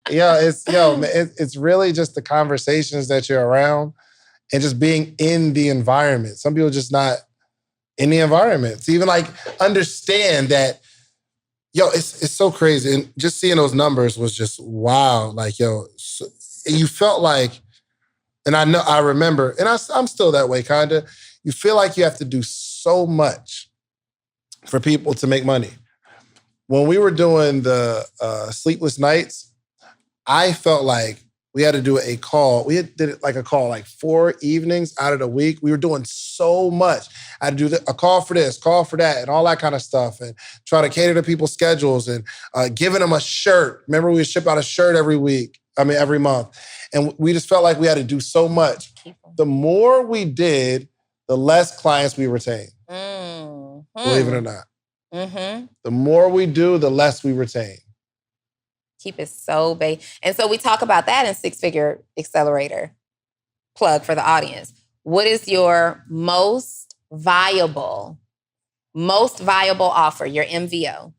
It's really just the conversations that you're around and just being in the environment. Some people just not in the environment to even like understand that. It's so crazy, and just seeing those numbers was just wow. Like, you felt like, and I remember, and I'm still that way, kinda. You feel like you have to do so much for people to make money. When we were doing the sleepless nights, I felt like we had to do a call. Did it like a call like 4 evenings out of the week. We were doing so much. I had to do a call for this, call for that, and all that kind of stuff, and try to cater to people's schedules and giving them a shirt. Remember, we would ship out a shirt every month. And we just felt like we had to do so much. The more we did, the less clients we retained. Believe it or not. Mm-hmm. The more we do, the less we retain. Keep it so big. And so we talk about that in Six Figure Accelerator. Plug for the audience. What is your most viable offer, your MVO?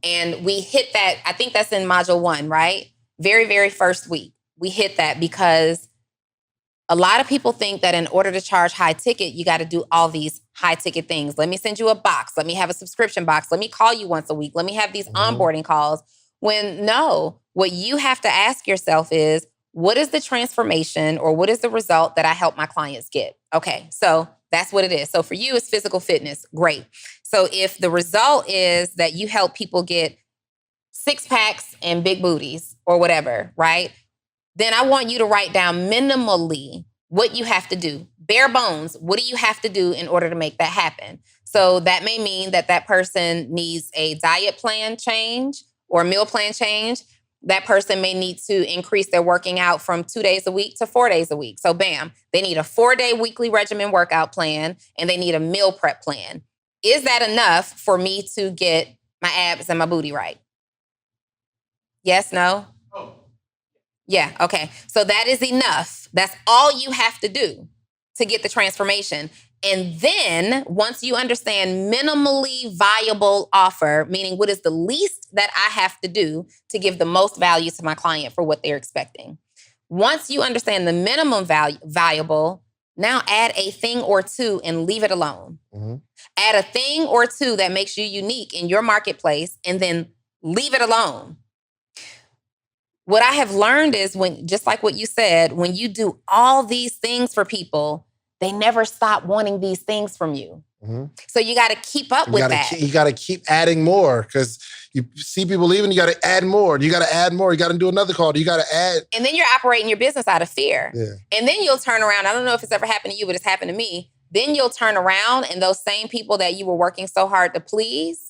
And we hit that, I think that's in module 1, right? Very, very first week. We hit that because a lot of people think that in order to charge high ticket, you got to do all these high ticket things. Let me send you a box. Let me have a subscription box. Let me call you once a week. Let me have these onboarding calls. When no, what you have to ask yourself is, what is the transformation or what is the result that I help my clients get? Okay, so that's what it is. So for you, it's physical fitness. Great. So if the result is that you help people get 6 packs and big booties or whatever, right? Then I want you to write down minimally what you have to do. Bare bones, what do you have to do in order to make that happen? So that may mean that person needs a diet plan change or a meal plan change. That person may need to increase their working out from 2 days a week to 4 days a week. So bam, they need a 4-day weekly regimen workout plan and they need a meal prep plan. Is that enough for me to get my abs and my booty right? Yes, no? Yeah, okay. So that is enough. That's all you have to do to get the transformation. And then once you understand minimally viable offer, meaning what is the least that I have to do to give the most value to my client for what they're expecting. Once you understand the minimum valuable, now add a thing or two and leave it alone. Add a thing or two that makes you unique in your marketplace and then leave it alone. What I have learned is just like what you said, when you do all these things for people, they never stop wanting these things from you. So you got to keep up with that. You got to keep adding more because you see people leaving, you got to add more. You got to add more. You got to do another call. You got to add. And then you're operating your business out of fear. Yeah. And then you'll turn around. I don't know if it's ever happened to you, but it's happened to me. Then you'll turn around and those same people that you were working so hard to please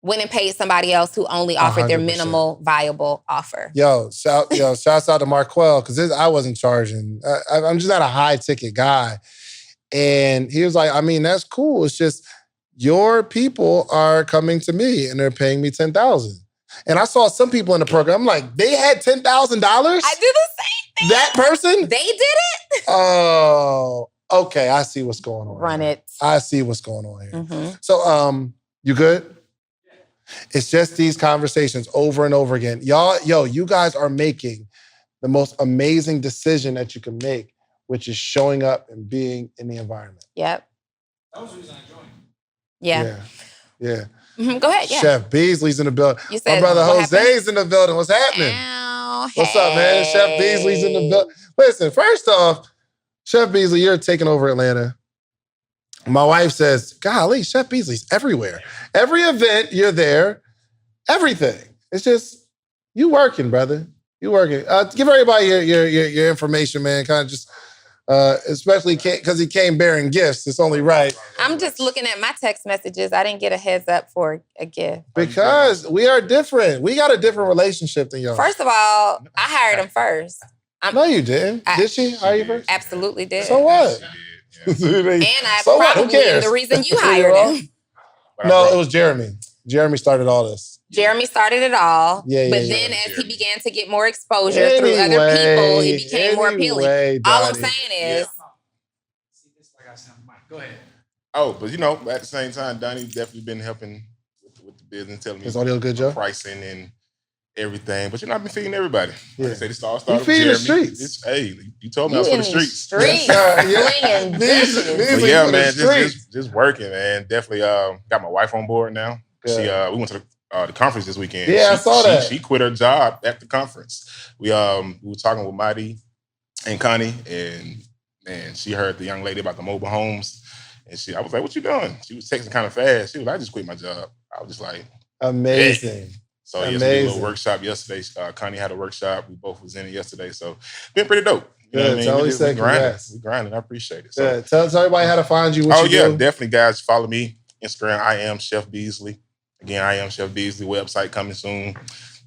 went and paid somebody else who only offered their 100%. Minimal viable offer. Shouts out to Marquell because I wasn't charging. I'm just not a high ticket guy. And he was like, I mean, that's cool. It's just your people are coming to me and they're paying me $10,000. And I saw some people in the program, I'm like, they had $10,000? I do the same thing. That person? They did it? Oh, okay. I see what's going on. Run here. it. I see what's going on here. So, you good? It's just these conversations over and over again. You guys are making the most amazing decision that you can make, which is showing up and being in the environment. Yep. That was the reason I joined. Yeah. Go ahead, yeah. Chef Beasley's in the building. You said, my brother Jose's happened? in the building. What's happening? What's up, man? Chef Beasley's in the building. Listen, first off, Chef Beasley, you're taking over Atlanta. My wife says, golly, Chef Beasley's everywhere. Every event, you're there. Everything. It's just, you working, brother. You working. Give everybody your information, man. Kind of just, especially because he came bearing gifts. It's only right. I'm just looking at my text messages. I didn't get a heads up for a gift. Because we are different. We got a different relationship than y'all. First of all, I hired him first. No, you didn't. Did she hire you first? Absolutely did. So what? And I probably am the reason you hired him. No, it was Jeremy. Jeremy started all this. Jeremy started it all. But then as he began to get more exposure through other people, it became more appealing. All I'm saying is... Go ahead. Oh, but at the same time, Donnie's definitely been helping with the business, telling me Is audio good, Joe? pricing everything. But I've been feeding everybody. Yeah. Like I said, it all You started with feeding the Jeremy. streets. Hey, you told me I was for the streets. Streets, Yeah. slinging These dishes. are But yeah, for the man, streets. just working, man. Definitely got my wife on board now. Yeah. We went to the conference this weekend. Yeah, I saw that. She quit her job at the conference. We were talking with Mighty and Connie, and man, she heard the young lady about the mobile homes, and I was like, "What you doing?" She was texting kind of fast. She was like, "I just quit my job." I was just like, amazing. "Hey." So yes, we did a little workshop yesterday. Connie had a workshop. We both was in it yesterday, so been pretty dope. You know what I mean? Tell me, say congrats. We grinding. I appreciate it. So. Tell everybody how to find you. What you do. Definitely, guys. Follow me Instagram. I am Chef Beasley. Again, I am Chef Beasley. Website coming soon.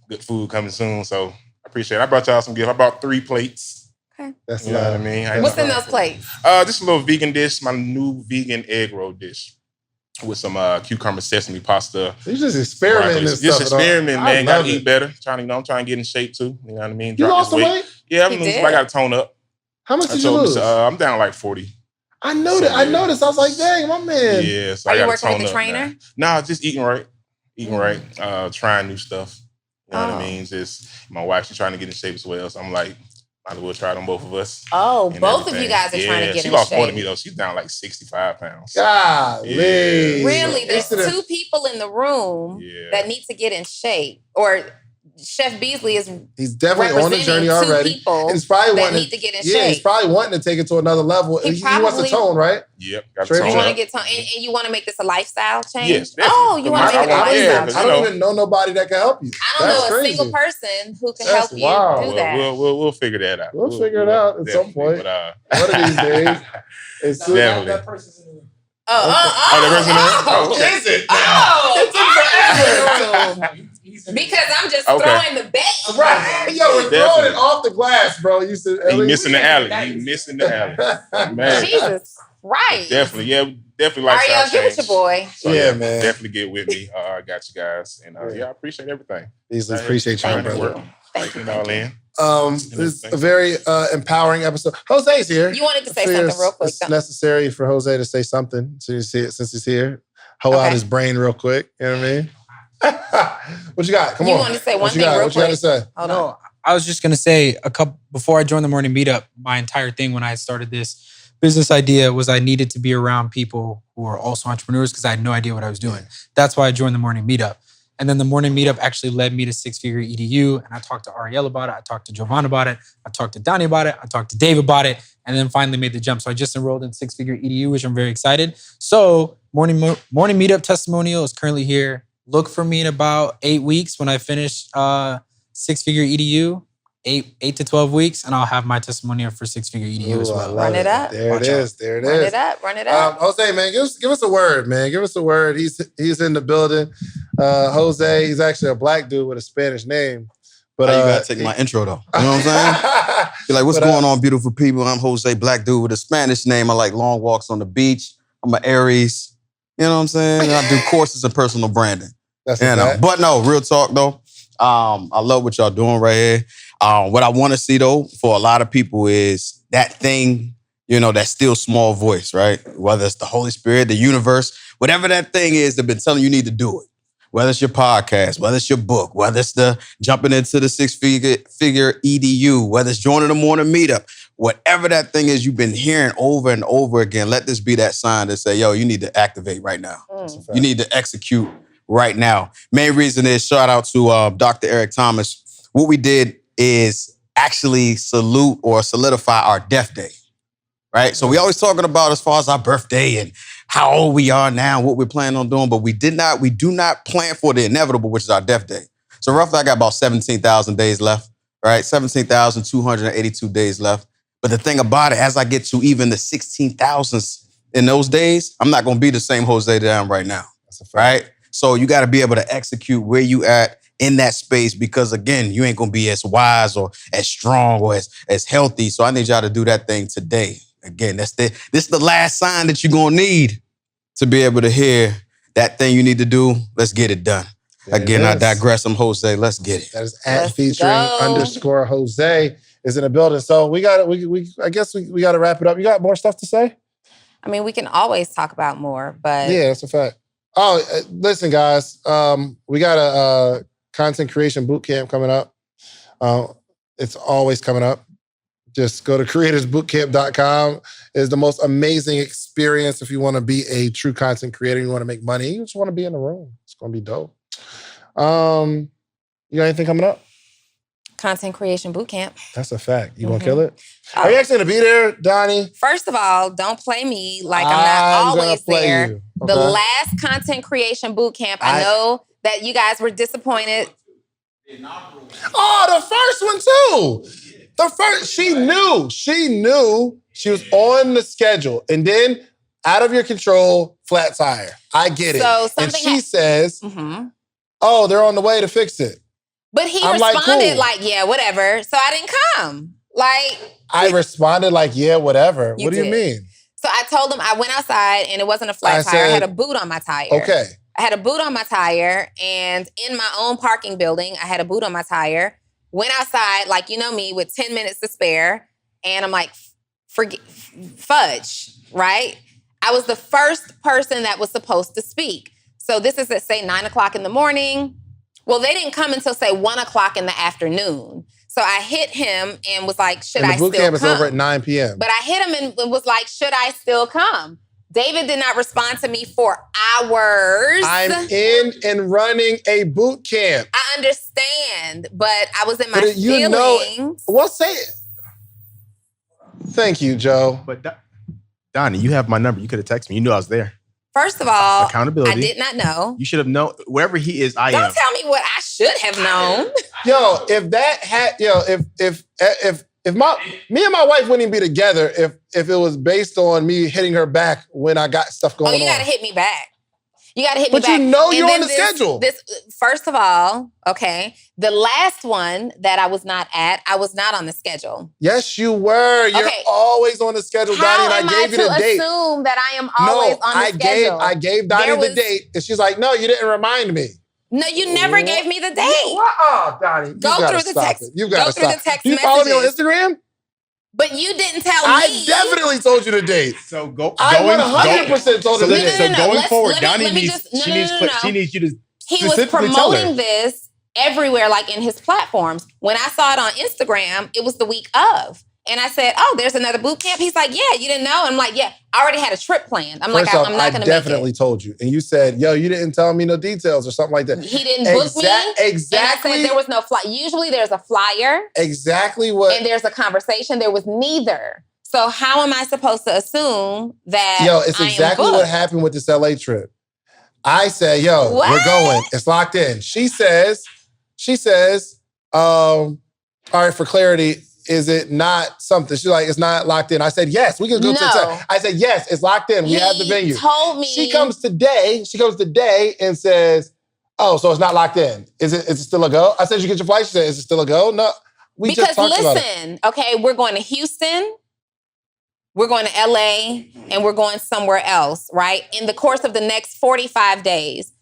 Good food coming soon. So I appreciate it. I brought y'all some gifts. I bought 3 plates. Okay. That's you know what I mean. What's in those plates? Just a little vegan dish. My new vegan egg roll dish with some cucumber sesame pasta. You just experimenting. Just experiment, man. Gotta eat better. I'm trying to get in shape too. You know what I mean? You lost some weight? Yeah, I'm losing. I got to tone up. How much did you lose? I'm down like 40. I know that. I noticed. I was like, dang, my man. Yeah. So Are you working with a trainer? Nah, just eating right. Trying new stuff. You know what I mean? Just my wife, she's trying to get in shape as well. So I'm like, might as well try it on both of us. Oh, both of you guys are trying to get in shape. She lost more than me though. She's down like 65 pounds. Golly. Yeah. Really? There's 2 people in the room that need to get in shape. Or Chef Beasley he's definitely on the journey already. He's probably wanting need to get in shape. shape. He's probably wanting to take it to another level. He wants to tone, right? Yep. You want to get tone, and you want to make this a lifestyle change? Yes. Definitely. Oh, you want to make it a lifestyle change? I don't even know nobody that can help you. I don't know a single person who can help you do that. We'll figure that out. We'll figure it out at some point. One of these days. It's That person's in the room. Oh, is it? Because I'm just throwing the bet. Right. Yo, we're throwing it off the glass, bro. You said he missing the alley. He missing the alley. Man. Jesus. Right. Definitely. Yeah, definitely lifestyle change. Give it your boy. So, yeah, man. Definitely get with me. I got you guys. And I appreciate everything. Beasley, appreciate you, brother. Thank you, Darlene. This is a very empowering episode. Jose's here. You wanted to say something real quick. It's necessary for Jose to say something since he's here. Hoe out his brain real quick. You know what I mean? What you got? Come on. You want to say one thing real quick? What you got to say? Hold on. I was just going to say before I joined the morning meetup, my entire thing when I started this business idea was I needed to be around people who are also entrepreneurs because I had no idea what I was doing. That's why I joined the morning meetup. And then the morning meetup actually led me to Six Figure EDU. And I talked to Ariel about it. I talked to Giovanna about it. I talked to Donni about it. I talked to Dave about it. And then finally made the jump. So I just enrolled in Six Figure EDU, which I'm very excited. So morning meetup testimonial is currently here. Look for me in about 8 weeks when I finish Six Figure EDU. 8 to 12 weeks, and I'll have my testimonial for Six Figure EDU as well. Run it up. There it is. There it is. Run it up. Jose, man, give us a word, man. Give us a word. He's in the building. Jose, he's actually a black dude with a Spanish name. But you gotta take my intro though. You know what I'm saying? You're like, what's going on, beautiful people? I'm Jose, black dude with a Spanish name. I like long walks on the beach. I'm an Aries. You know what I'm saying? And I do courses in personal branding. That's But no, real talk though. I love what y'all doing right here. What I want to see though for a lot of people is that thing, that still small voice, right? Whether it's the Holy Spirit, the universe, whatever that thing is that been telling you need to do it. Whether it's your podcast, whether it's your book, whether it's the jumping into the Six Figure EDU, whether it's joining the morning meetup, whatever that thing is you've been hearing over and over again, let this be that sign to say, yo, you need to activate right now. You need to execute right now. Main reason is shout out to Dr. Eric Thomas. What we did is actually salute or solidify our death day, right? So we always talking about as far as our birthday and how old we are now, what we're planning on doing, but we do not plan for the inevitable, which is our death day. So roughly I got about 17,000 days left, right? 17,282 days left. But the thing about it, as I get to even the 16,000s in those days, I'm not going to be the same Jose that I am right now, right? So you got to be able to execute where you at in that space because, again, you ain't going to be as wise or as strong or as healthy. So I need y'all to do that thing today. Again, this is the last sign that you're going to need to be able to hear that thing you need to do. Let's get it done. Again, I digress. I'm Jose. Let's get it. That is at featuring _ Jose is in the building. So we got to wrap it up. You got more stuff to say? I mean, we can always talk about more, but yeah, that's a fact. Oh, listen, guys. We got a content creation boot camp coming up. It's always coming up. Just go to creatorsbootcamp.com. It's the most amazing experience if you want to be a true content creator, you want to make money, you just want to be in the room. It's going to be dope. You got anything coming up? Content creation boot camp. That's a fact. You gonna kill it? Are you actually gonna be there, Donnie? First of all, don't play me like I'm not always there. You. Okay. The last content creation boot camp, I know that you guys were disappointed. Oh, the first one too. The first, she knew she was on the schedule, and then out of your control, flat tire. I get it. So and she says, "Oh, they're on the way to fix it." But he responded like, yeah, whatever. So I didn't come. I responded like, yeah, whatever. What do you mean? So I told him I went outside and it wasn't a flat tire. I had a boot on my tire. Okay. I had a boot on my tire, and in my own parking building, I had a boot on my tire. Went outside, like, you know me, with 10 minutes to spare. And I'm like, fudge, right? I was the first person that was supposed to speak. So this is at, say, 9 o'clock in the morning. Well, they didn't come until, say, 1 o'clock in the afternoon. So I hit him and was like, should I still come? The boot camp is over at 9 p.m. But I hit him and was like, should I still come? David did not respond to me for hours. I'm in and running a boot camp. I understand, but I was in my feelings. Well, say it. Thank you, Joe. But Donnie, you have my number. You could have texted me. You knew I was there. First of all, accountability. I did not know. You should have known. Wherever he is, I am. Don't tell me what I should have known. If me and my wife wouldn't even be together if it was based on me hitting her back when I got stuff going on. Oh, you gotta hit me back. You gotta hit me back. But you know you're on the schedule. First of all, okay, the last one that I was not at, I was not on the schedule. Yes, you were. You're always on the schedule, Donnie, and I gave you the date. How am I to assume that I am always on the schedule? I gave Donnie the date, and she's like, no, you didn't remind me. No, you never gave me the date. Oh, Donnie, go through the text. You gotta stop. The text you follow me on Instagram? But you didn't tell me. I definitely told you the date. So I 100% told you the date. So going forward, Donnie needs you to He was promoting this everywhere, like in his platforms. When I saw it on Instagram, it was the week of. And I said, oh, there's another boot camp. He's like, yeah, you didn't know? And I'm like, yeah, I already had a trip planned. I'm First like, off, I'm not going to make it. I definitely told you. And you said, yo, you didn't tell me no details or something like that. He didn't book me. Exactly. And I said there was no flyer. Usually there's a flyer. Exactly what. And there's a conversation. There was neither. So how am I supposed to assume that it's exactly what happened with this LA trip. I said, we're going. It's locked in. She says, all right, for clarity, is it not something? She's like, it's not locked in. I said, yes, we can go to the I said, yes, it's locked in. We have the venue. He told me. She comes today and says, oh, so it's not locked in. Is it still a go? I said, you get your flight? She said, is it still a go? No, we just talked about it. Okay, we're going to Houston, we're going to LA, and we're going somewhere else, right? In the course of the next 45 days.